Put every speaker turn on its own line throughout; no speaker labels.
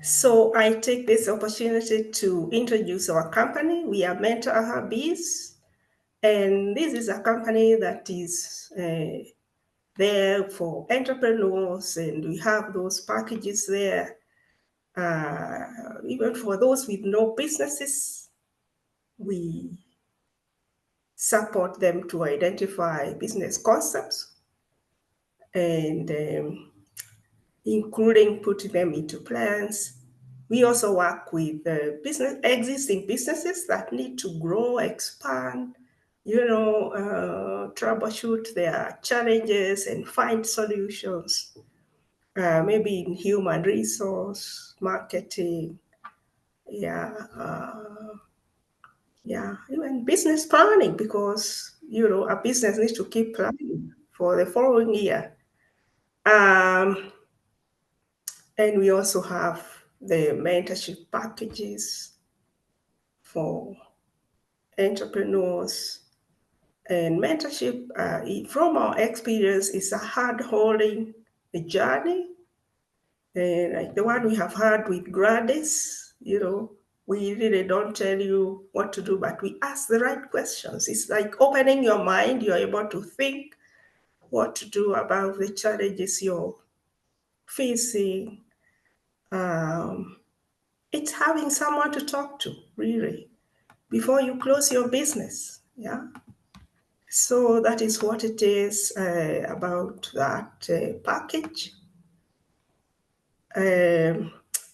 So I take this opportunity to introduce our company. We are Mentor Biz, and this is a company that is there for entrepreneurs, and we have those packages there. Even for those with no businesses, we support them to identify business concepts and including putting them into plans. We also work with existing businesses that need to grow, expand, troubleshoot their challenges and find solutions, maybe in human resource, marketing, even business planning, because, a business needs to keep planning for the following year. And we also have the mentorship packages for entrepreneurs. And mentorship, from our experience, is a hard-holding journey. And like the one we have had with Gladys, we really don't tell you what to do, but we ask the right questions. It's like opening your mind. You're able to think what to do about the challenges you're facing. It's having someone to talk to, really, before you close your business. Yeah. So that is what it is about that package.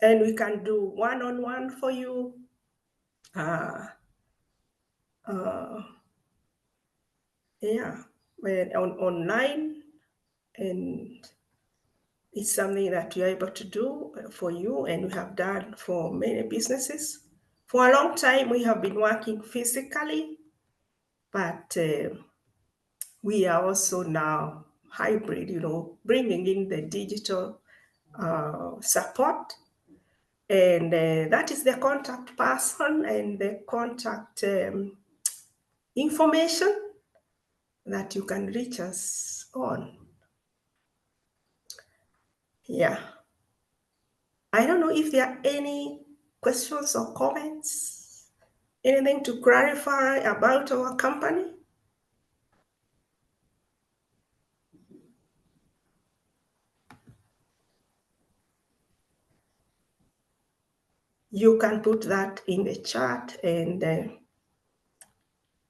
And we can do one-on-one for you. Online, and it's something that you're able to do for you, and we have done for many businesses. For a long time, we have been working physically, but we are also now hybrid, bringing in the digital support. And that is the contact person and the contact information that you can reach us on. Yeah. I don't know if there are any questions or comments, anything to clarify about our company. You can put that in the chat, and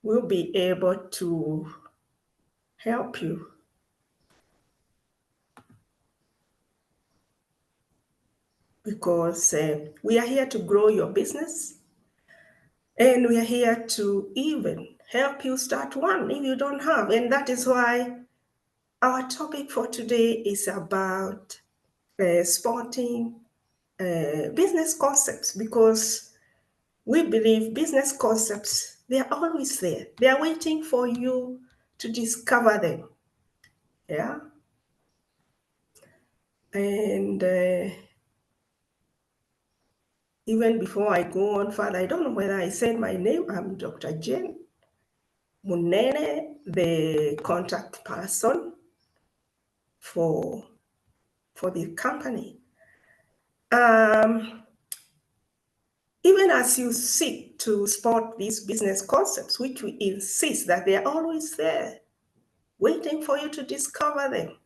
we'll be able to help you. Because we are here to grow your business, and we are here to even help you start one if you don't have. And that is why our topic for today is about spotting business concepts, because we believe business concepts, they are always there. They are waiting for you to discover them. Yeah. And even before I go on further, I don't know whether I said my name. I'm Dr. Jane Munene, the contact person for the company. Even as you seek to spot these business concepts, which we insist that they are always there, waiting for you to discover them,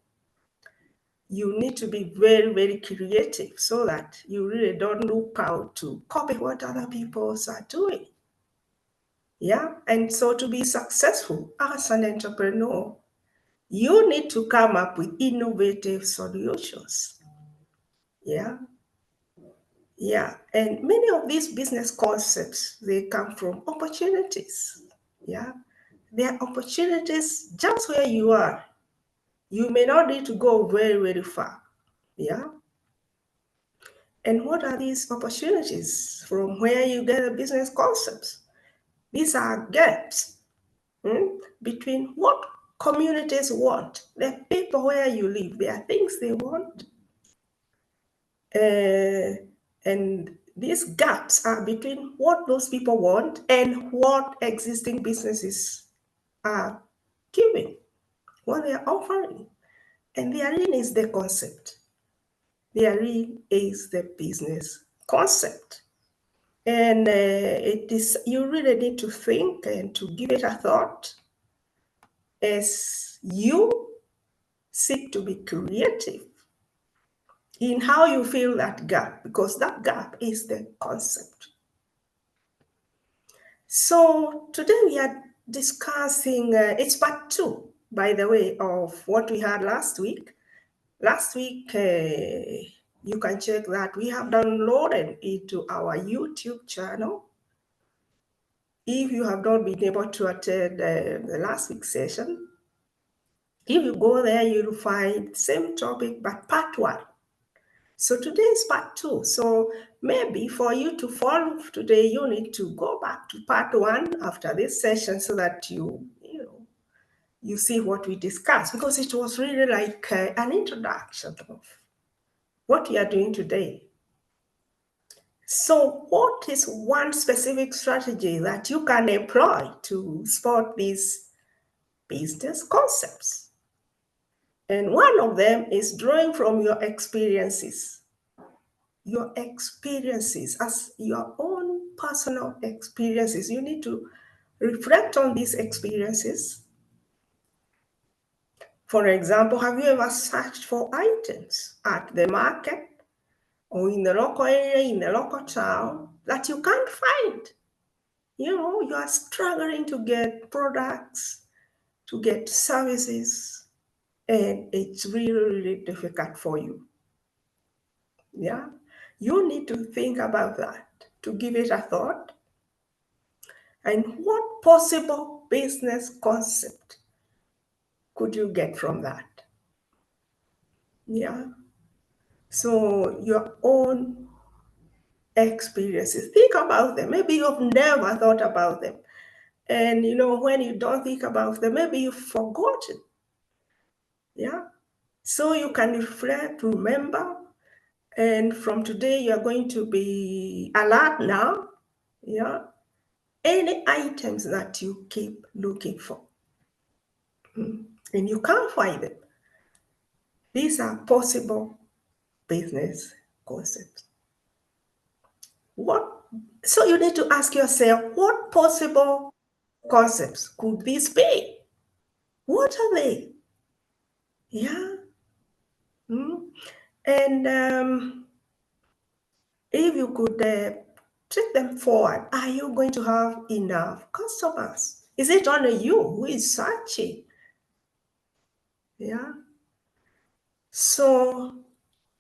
you need to be very, very creative so that you really don't look out to copy what other people are doing. Yeah. And so to be successful as an entrepreneur, you need to come up with innovative solutions. Yeah. Yeah. And many of these business concepts, they come from opportunities. Yeah. There are opportunities just where you are. You may not need to go very, very far. Yeah. And what are these opportunities from where you get the business concepts? These are gaps between what communities want, the people where you live, there are things they want, and these gaps are between what those people want and what existing businesses are giving, what they are offering. And therein is the concept. Therein is the business concept. And it is, you really need to think and to give it a thought as you seek to be creative in how you fill that gap, because that gap is the concept. So today we are discussing, it's part 2, by the way, of what we had last week. Last week, you can check that we have downloaded it to our YouTube channel. If you have not been able to attend the last week's session, if you go there, you'll find the same topic, but part 1. So today is part 2. So maybe for you to follow today, you need to go back to part 1 after this session so that you see what we discussed, because it was really like an introduction of what we are doing today. So what is one specific strategy that you can employ to spot these business concepts? And one of them is drawing from your experiences. Your experiences, as your own personal experiences. You need to reflect on these experiences. For example, have you ever searched for items at the market or in the local area, in the local town that you can't find? You are struggling to get products, to get services, and it's really, really difficult for you. Yeah, you need to think about that, to give it a thought. And what possible business concept could you get from that? Yeah. So your own experiences, think about them. Maybe you've never thought about them. And when you don't think about them, maybe you've forgotten. Yeah. So you can reflect, remember, and from today you're going to be alert now. Yeah. Any items that you keep looking for and you can't find them, these are possible business concepts. So you need to ask yourself, what possible concepts could these be? What are they? Yeah. And if you could take them forward, are you going to have enough customers? Is it only you who is searching? Yeah. So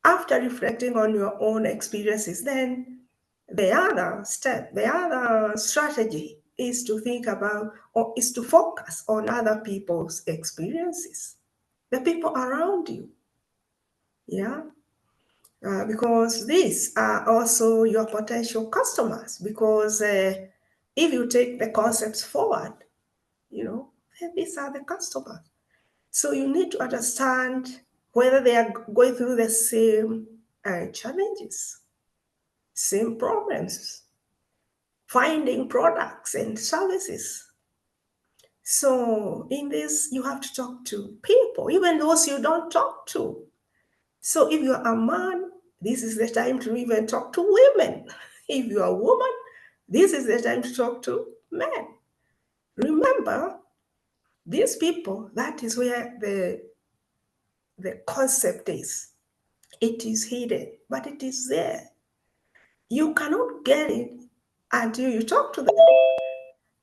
after reflecting on your own experiences, then the other step, the other strategy is to think about, or is to focus on other people's experiences, the people around you. Yeah. Because these are also your potential customers, because if you take the concepts forward, these are the customers. So you need to understand whether they are going through the same challenges, same problems, finding products and services. So in this, you have to talk to people, even those you don't talk to. So if you're a man, this is the time to even talk to women. If you're a woman, this is the time to talk to men. Remember, these people, that is where the concept is. It is hidden, but it is there. You cannot get it until you talk to them.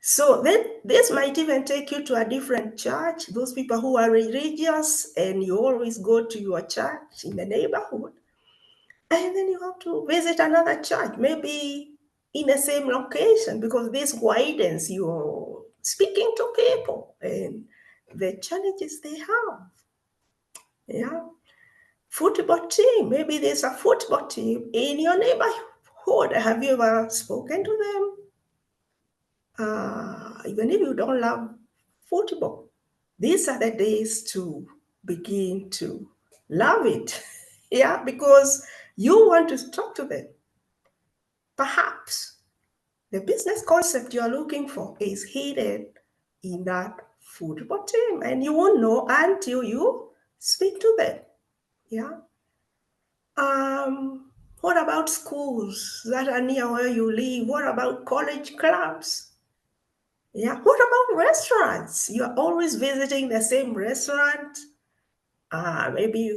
So then this might even take you to a different church, those people who are religious and you always go to your church in the neighborhood. And then you have to visit another church, maybe in the same location, because this widens your speaking to people and the challenges they have. Yeah. Football team, maybe there's a football team in your neighborhood. Have you ever spoken to them? Even if you don't love football, these are the days to begin to love it. Yeah, because you want to talk to them. perhaps the business concept you're looking for is hidden in that football team, and you won't know until you speak to them. Yeah. What about schools that are near where you live? What about college clubs? Yeah. What about restaurants? You're always visiting the same restaurant. Maybe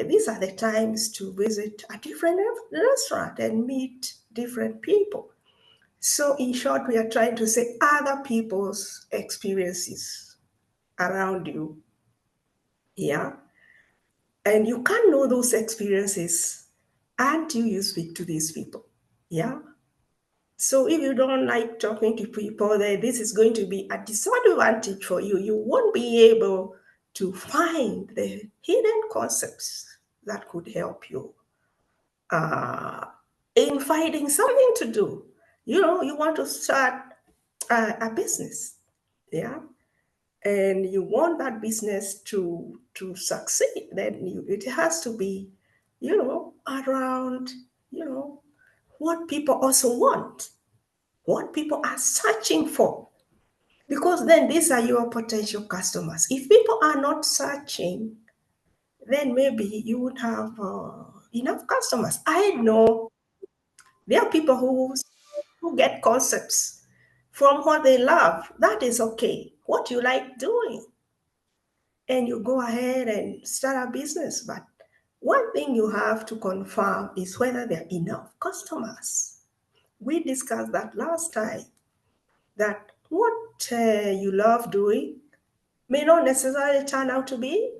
these are the times to visit a different restaurant and meet different people. So in short, we are trying to say other people's experiences around you. Yeah. And you can't know those experiences until you speak to these people. Yeah. So if you don't like talking to people, then this is going to be a disadvantage for you. You won't be able to find the hidden concepts that could help you in finding something to do. You want to start a business, yeah, and you want that business to succeed. Then it has to be, around, what people also want, what people are searching for, because then these are your potential customers. If people are not searching, then maybe you would have enough customers. I know there are people who get concepts from what they love. That is okay. What you like doing, and you go ahead and start a business. But one thing you have to confirm is whether there are enough customers. We discussed that last time, that what you love doing may not necessarily turn out to be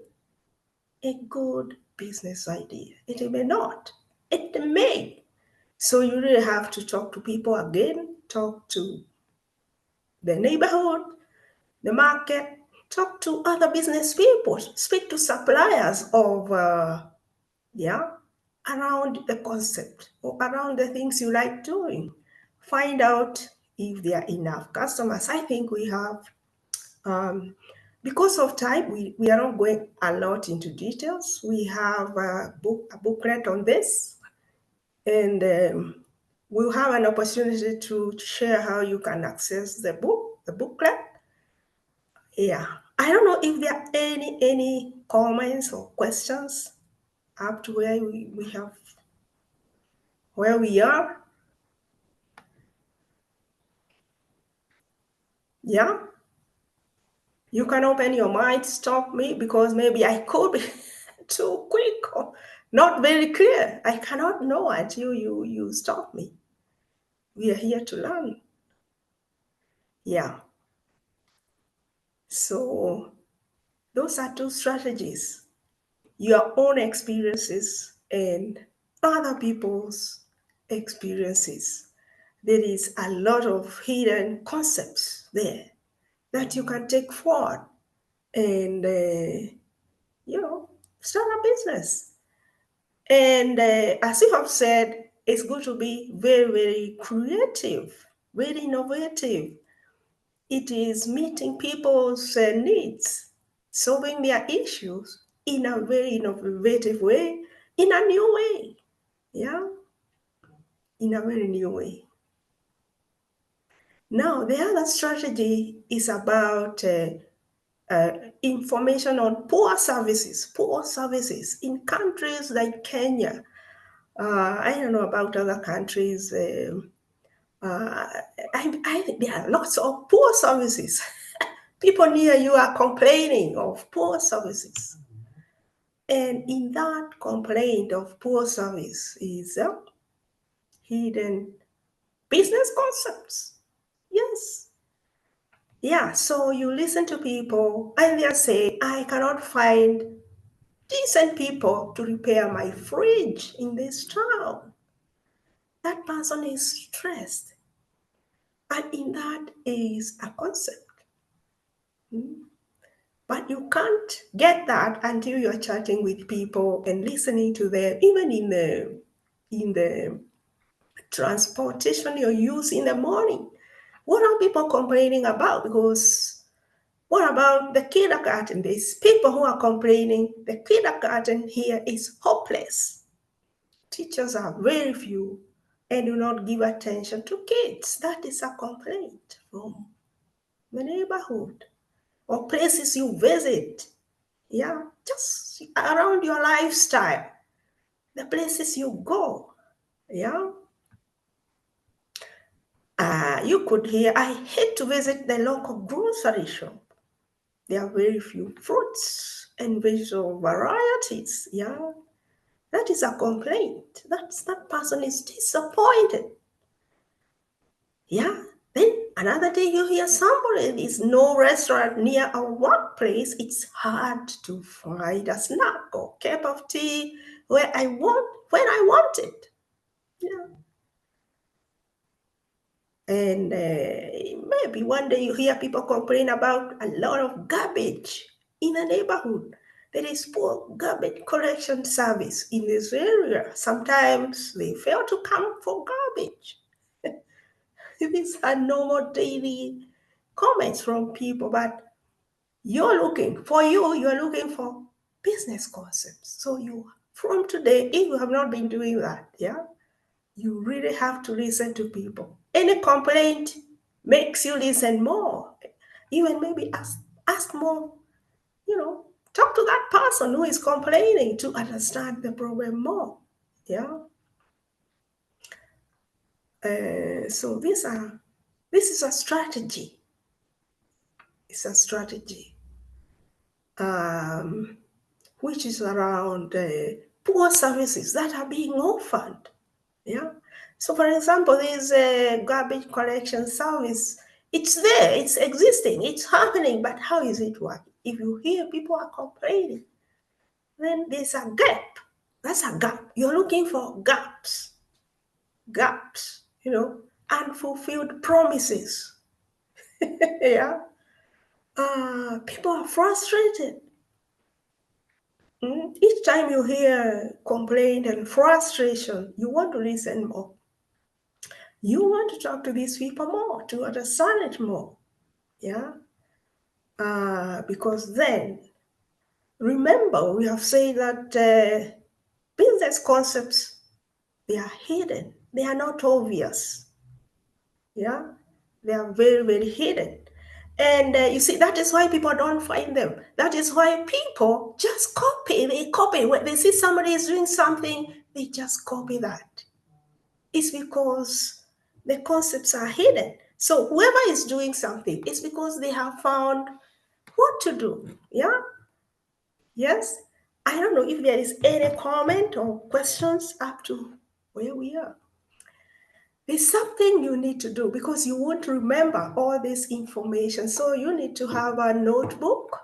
a good business idea. It may not. It may. So you really have to talk to people again, talk to the neighborhood, the market, talk to other business people, speak to suppliers of, around the concept or around the things you like doing. Find out if there are enough customers. I think we have, because of time, we are not going a lot into details. We have a booklet on this, and we'll have an opportunity to share how you can access the booklet. Yeah. I don't know if there are any comments or questions up to where we have, where we are. Yeah. You can open your mind, stop me, because maybe I could be too quick or not very clear. I cannot know until you stop me. We are here to learn. Yeah. So those are two strategies: your own experiences and other people's experiences. There is a lot of hidden concepts there that you can take forward and, start a business. And as you have said, it's good to be very, very creative, very innovative. It is meeting people's needs, solving their issues in a very innovative way, in a new way. Yeah, in a very new way. Now, the other strategy is about information on poor services in countries like Kenya. I don't know about other countries. I think there are lots of poor services. People near you are complaining of poor services. And in that complaint of poor service is hidden business concepts. Yes. Yeah, so you listen to people and they say, I cannot find decent people to repair my fridge in this town. That person is stressed. And in that is a concept. But you can't get that until you're chatting with people and listening to them, even in the transportation you use in the morning. What are people complaining about? Because what about the kindergarten? There's people who are complaining the kindergarten here is hopeless. Teachers are very few and do not give attention to kids. That is a complaint from the neighborhood or places you visit. Yeah, just around your lifestyle, the places you go. Yeah. You could hear, I hate to visit the local grocery shop. There are very few fruits and vegetable varieties. Yeah. That is a complaint. That person is disappointed. Yeah. Then another day you hear somebody, there's no restaurant near our workplace. It's hard to find a snack or cup of tea when I want it. Yeah. And maybe one day you hear people complain about a lot of garbage in the neighborhood. There is poor garbage collection service in this area. Sometimes they fail to come for garbage. These are normal daily comments from people, but you're looking for business concepts. So from today, if you have not been doing that, yeah, you really have to listen to people. Any complaint makes you listen more. Even maybe ask more, talk to that person who is complaining to understand the problem more. Yeah. So this is a strategy. It's a strategy, which is around poor services that are being offered. Yeah. So, for example, this garbage collection service, it's there, it's existing, it's happening, but how is it working? If you hear people are complaining, then there's a gap. That's a gap. You're looking for gaps, unfulfilled promises. Yeah. People are frustrated. Each time you hear complaint and frustration, you want to listen more. You want to talk to these people more, to understand it more. Yeah. Because then, remember, we have said that business concepts, they are hidden. They are not obvious. Yeah. They are very, very hidden. And you see, that is why people don't find them. That is why people just copy. They copy. When they see somebody is doing something, they just copy that. It's because the concepts are hidden. So whoever is doing something, it's because they have found what to do. Yeah? Yes? I don't know if there is any comment or questions up to where we are. There's something you need to do because you won't remember all this information. So you need to have a notebook.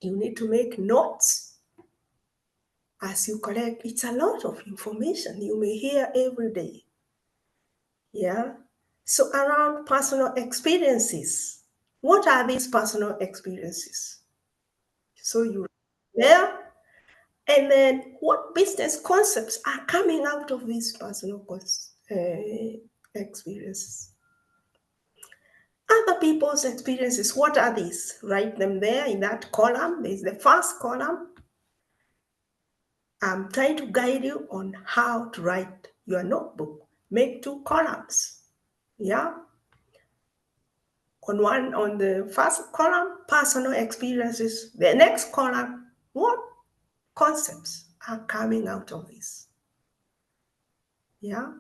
You need to make notes as you collect. It's a lot of information you may hear every day. Yeah. So around personal experiences, what are these personal experiences? So you there, and then what business concepts are coming out of these personal experiences? Other people's experiences, what are these? Write them there in that column. There's the first column. I'm trying to guide you on how to write your notebook. Make 2 columns. Yeah. On the first column, personal experiences. The next column, what concepts are coming out of this? Yeah.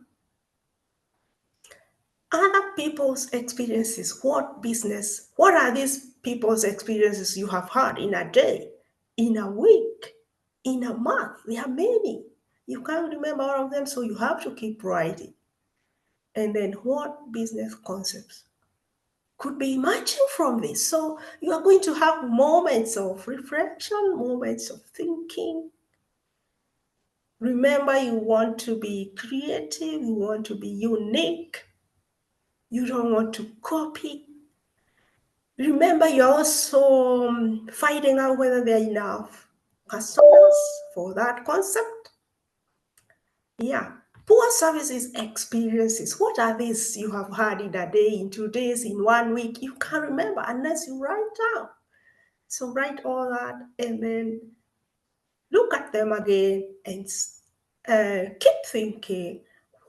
Other people's experiences, what are these people's experiences you have had in a day, in a week, in a month? There are many. You can't remember all of them, so you have to keep writing. And then what business concepts could be emerging from this? So you are going to have moments of reflection, moments of thinking. Remember, you want to be creative, you want to be unique. You don't want to copy. Remember, you're also finding out whether there are enough customers for that concept. Yeah. Poor services experiences. What are these you have had in a day, in 2 days, in 1 week? You can't remember unless you write down. So write all that and then look at them again and keep thinking,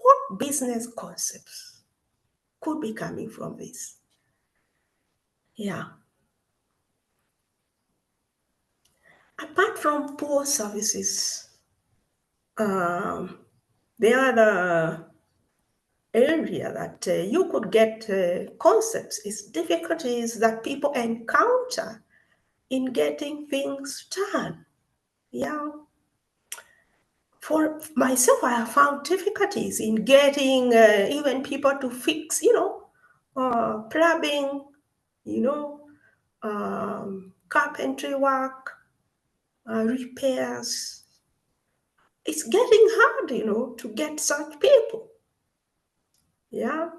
what business concepts could be coming from this? Yeah. Apart from poor services, the other area that you could get concepts is difficulties that people encounter in getting things done. Yeah. For myself, I have found difficulties in getting even people to fix, plumbing, carpentry work, repairs. It's getting hard, to get such people. Yeah.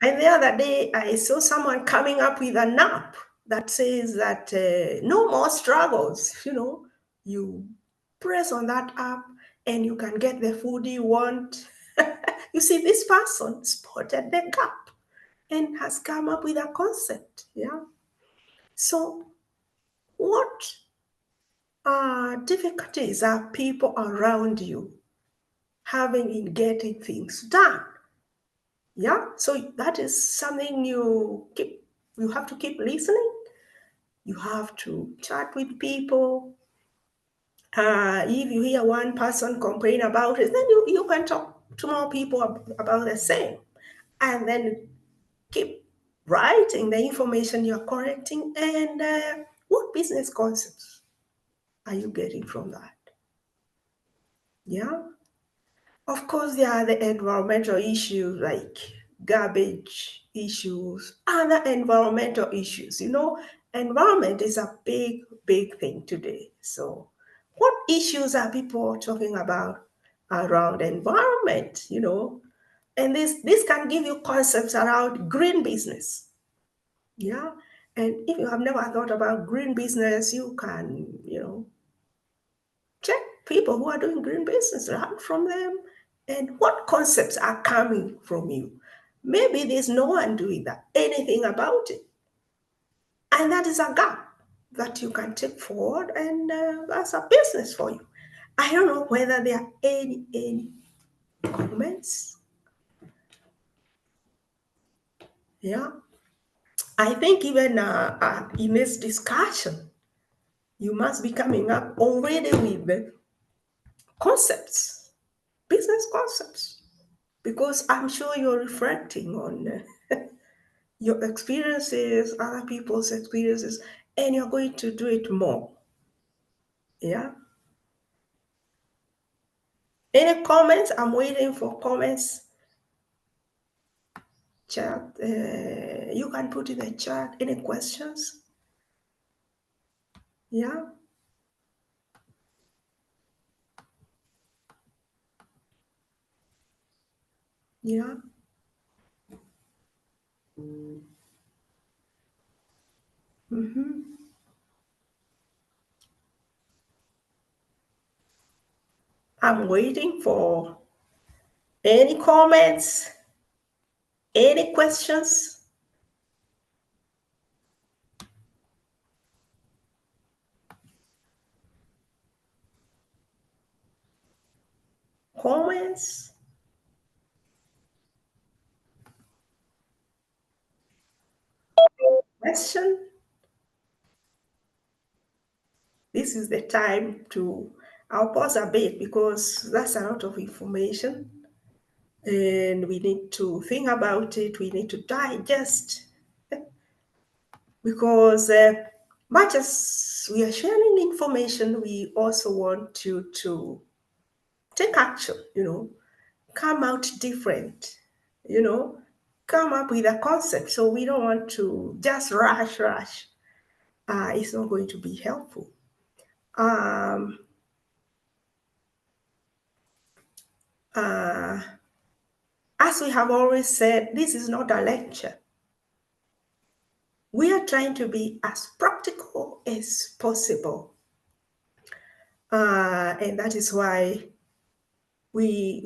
And the other day, I saw someone coming up with an app that says that no more struggles. You press on that app and you can get the food you want. You see, this person spotted the gap and has come up with a concept. Yeah. So, what difficulties are people around you having in getting things done? Yeah. So that is something you have to keep listening. You have to chat with people. If you hear one person complain about it, then you can talk to more people about the same. And then keep writing the information you're collecting. And what business concepts are you getting from that? Yeah. Of course, there are the environmental issues like garbage issues, other environmental issues. Environment is a big, big thing today. So, what issues are people talking about around environment? And this can give you concepts around green business. Yeah. And if you have never thought about green business, you can, check people who are doing green business, learn from them, and what concepts are coming from you. Maybe there's no one doing anything about it. And that is a gap that you can take forward, and that's a business for you. I don't know whether there are any comments. Yeah. I think even in this discussion, you must be coming up already with the concepts, business concepts, because I'm sure you're reflecting on your experiences, other people's experiences, and you're going to do it more. Yeah. Any comments? I'm waiting for comments. Chat. You can put in the chat any questions. Yeah. Yeah. Mm-hmm. I'm waiting for any comments, any questions. Comments. Question. This is the time I'll pause a bit because that's a lot of information and we need to think about it. We need to digest because much as we are sharing information, we also want you to take action, come out different, come up with a concept. So we don't want to just rush. It's not going to be helpful. As we have always said, this is not a lecture. We are trying to be as practical as possible. And that is why we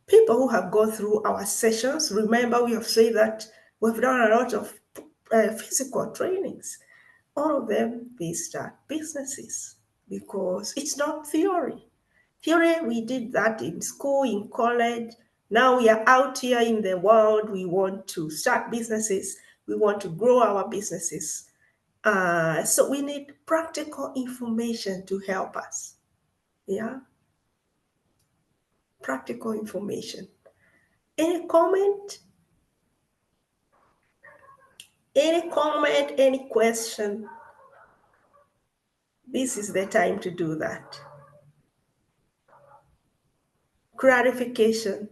people who have gone through our sessions, remember we have said that we've done a lot of physical trainings. All of them, they start businesses because it's not theory. Theory, we did that in school, in college, Now we are out here in the world. We want to start businesses. We want to grow our businesses. So we need practical information to help us. Yeah. Practical information. Any comment? Any comment? Any question? This is the time to do that. Clarification.